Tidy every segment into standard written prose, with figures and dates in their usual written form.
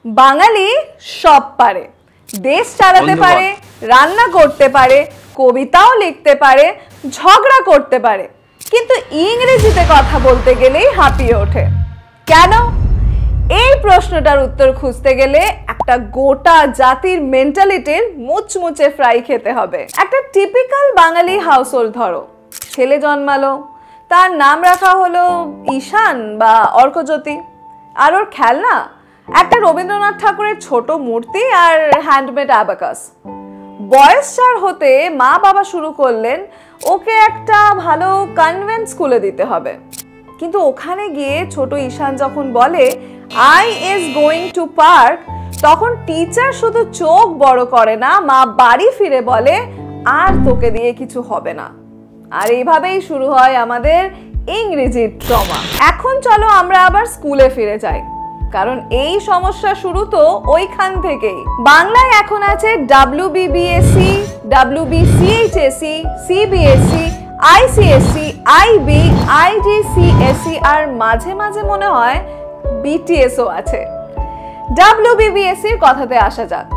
বাঙালি সব পারে, দেশ চালাতে পারে, রান্না করতে পারে, কবিতাও লিখতে পারে, ঝগড়া করতে পারে, কিন্তু ইংরেজিতে কথা বলতে গেলেই হাঁপিয়ে ওঠে। কেন? এই প্রশ্নটার উত্তর খুঁজতে গেলে একটা গোটা জাতির মেন্টালিটির মুচমুচে ফ্রাই খেতে হবে। একটা টিপিক্যাল বাঙালি হাউসহোল্ড ধরো, ছেলে জন্মালো, তার নাম রাখা হলো ঈশান বা অর্কজ্যোতি, আর ওর খেলনা একটা রবীন্দ্রনাথ ঠাকুরের ছোট মূর্তি আর হ্যান্ডমেড অ্যাবাকাস। বয়স 4 হতে মা বাবা শুরু করলেন ওকে একটা ভালো কনভেন্ট স্কুলে দিতে হবে। কিন্তু ওখানে গিয়ে ছোট ঈশান যখন বলে I is going to park, তখন টিচার শুধু চোখ বড় করে না, মা বাড়ি ফিরে বলে আর তোকে দিয়ে কিছু হবে না। আর এইভাবেই শুরু হয় আমাদের ইংরেজির ট্রমা। এখন চলো আমরা আবার স্কুলে ফিরে যাই, কারণ এই সমস্যা শুরু তো ওইখান থেকেই। বাংলায় এখন আছে WBBSE, WBCHSE, CBSE, ICSE, IB, IGCSE, আর মাঝে মাঝে মনে হয় BTSও আছে। WBBSE এর কথাতে আসা যাক।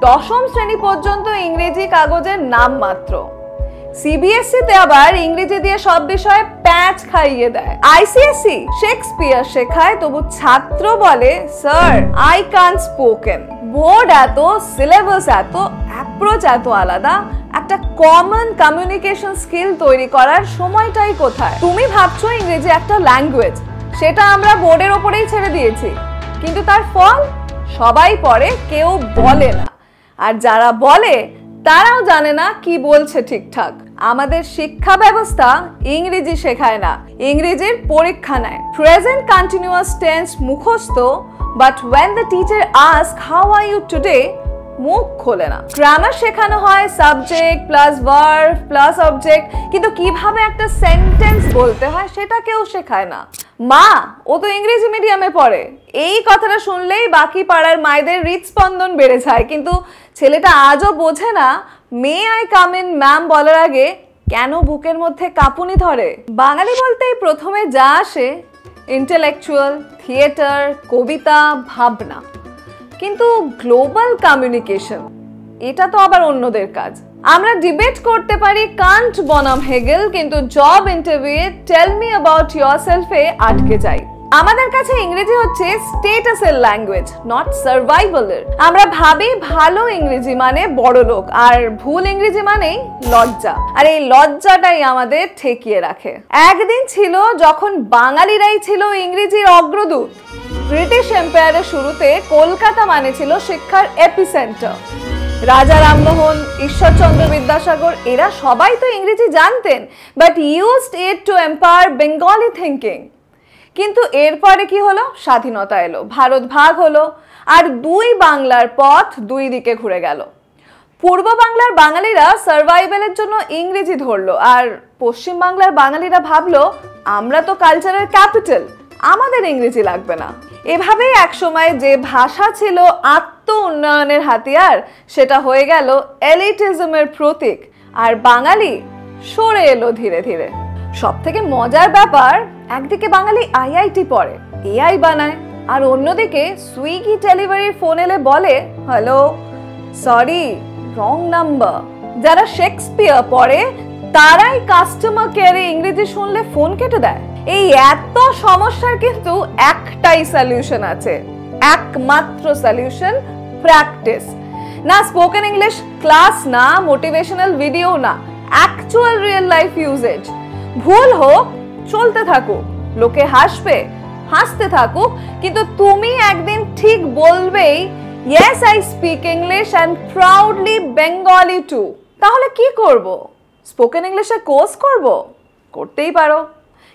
10ম শ্রেণী পর্যন্ত ইংরেজি কাগজের নাম মাত্র। CBSE তে আবার ইংরেজি দিয়ে সব বিষয়ে প্যাচ খাইয়ে দেয়। ICSE শেক্সপিয়ার শেখায়, তবু ছাত্র বলে sir I can't spoken. Board এত, সিলেবাস এত, অ্যাপ্রোচ এত আলাদা, একটা কমন কমিউনিকেশন স্কিল তৈরি করার সময়টাই কোথায়? তুমি ভাবছো ইংরেজি একটা ল্যাঙ্গুয়েজ, সেটা আমরা বোর্ডের ওপরেই ছেড়ে দিয়েছি, কিন্তু তার ফল সবাই পড়ে, কেউ বলে না। আর যারা বলে তারাও জানে না কি বলছে ঠিকঠাক। আমাদের শিক্ষা ব্যবস্থা ইংরেজি শেখায় না, ইংরেজির পরীক্ষা নেয়। প্রেজেন্ট কন্টিনিউয়াস টেন্স মুখস্থ, but when the teacher asks how are you today, মুখ খোলে না। গ্রামার শেখানো হয় subject plus verb plus object, কিন্তু কিভাবে একটা সেন্টেন্স বলতে হয় সেটা কেউ শেখায় না। মা, ও তো ইংরেজি মিডিয়ামে পড়ে, এই কথাটা শুনলেই বাকি পাড়ার মায়েদের হৃদস্পন্দন বেড়ে যায়, কিন্তু ছেলেটা আজও বোঝে না may I come in ma'am বলার আগে কেন বুকের মধ্যে কাঁপুনি ধরে। বাঙালি বলতেই প্রথমে যা আসে ইন্টেলেকচুয়াল, থিয়েটার, কবিতা, ভাবনা, কিন্তু গ্লোবাল কমিউনিকেশন এটা তো আবার অন্যদের কাজ। আমরা ডিবেট করতে পারি কান্ট বনাম হেগেল, কিন্তু জব ইন্টারভিউয়ে টেল মি অ্যাবাউট ইয়োরসেলফে আটকে যাই। আমাদের কাছে ইংরেজি হচ্ছে স্টেটাসের ল্যাঙ্গুয়েজ, নট সার্ভাইভালের। আমরা ভাবি ভালো ইংরেজি মানে বড় লোক, আর ভুল ইংরেজি মানেই লজ্জা, আর এই লজ্জাটাই আমাদের ঠেকিয়ে রাখে। একদিন ছিল যখন বাঙালিরাই ছিল ইংরেজির অগ্রদূত। ব্রিটিশ এম্পায়ারের শুরুতে কলকাতা মানে ছিল শিক্ষার এপিসেন্টার। রাজা রামমোহন, ঈশ্বরচন্দ্র বিদ্যাসাগর এরা সবাই তো ইংরেজি জানতেন, but used it to impair Bengali thinking. কিন্তু এরপরে কি হলো? স্বাধীনতা এলো, ভারত ভাগ হলো, আর দুই বাংলার পথ দুই দিকে ঘুরে গেল। পূর্ব বাংলার বাঙালিরা সার্ভাইভালের জন্য ইংরেজি ধরলো, আর পশ্চিম বাংলার বাঙালিরা ভাবলো আমরা তো কালচারের ক্যাপিটাল, আমাদের ইংরেজি লাগবে না। এভাবেই একসময় যে ভাষা ছিল আত্ম উন্নয়নের হাতিয়ার, সেটা হয়ে গেল এলিটিজমের প্রতীক, আর বাঙালি সরে এলো ধীরে ধীরে। সব থেকে মজার ব্যাপার, একদিকে বাঙালি IIT পড়ে, AI বানায়, আর অন্যদিকে সুইগি ডেলিভারির ফোন এলে বলে হ্যালো সরি রং নাম্বার। যারা শেক্সপিয়ার পড়ে তারাই কাস্টমার কেয়ারে ইংরেজি শুনলে ফোন কেটে দেয়। এই এত সমস্যার কিন্তু একটাই সলিউশন আছে, একমাত্র সলিউশন, প্র্যাকটিস। না স্পোকেন ইংলিশ ক্লাস, না মোটিভেশনাল ভিডিও, না অ্যাকচুয়াল রিয়েল লাইফ ইউজেজ। ভুল হোক, চলতে থাকুক, লোকে হাসবে, হাসতে থাকুক, কিন্তু তুমি একদিন ঠিক বলবেই yes I speak English and proudly Bengali too. তাহলে কি করব? স্পোকেন ইংলিশের কোর্স করব? করতেই পারো,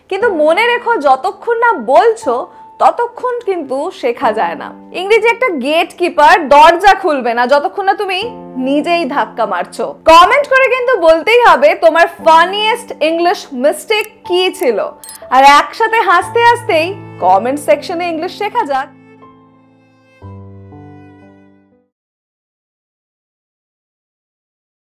কিন্তু মনে রেখো যতক্ষণ না বলছো ততক্ষণ কিন্তু শেখা যায় না। ইংরেজি একটা গেট কিপার, দরজা খুলবে না যতক্ষণ না তুমি নিজেই ধাক্কা মারছো। কমেন্ট করে কিন্তু বলতেই হবে তোমার ফানিয়েস্ট ইংলিশ মিস্টেক কি ছিল, আর একসাথে হাসতে হাসতেই কমেন্ট সেকশনে ইংলিশ শেখা যাক।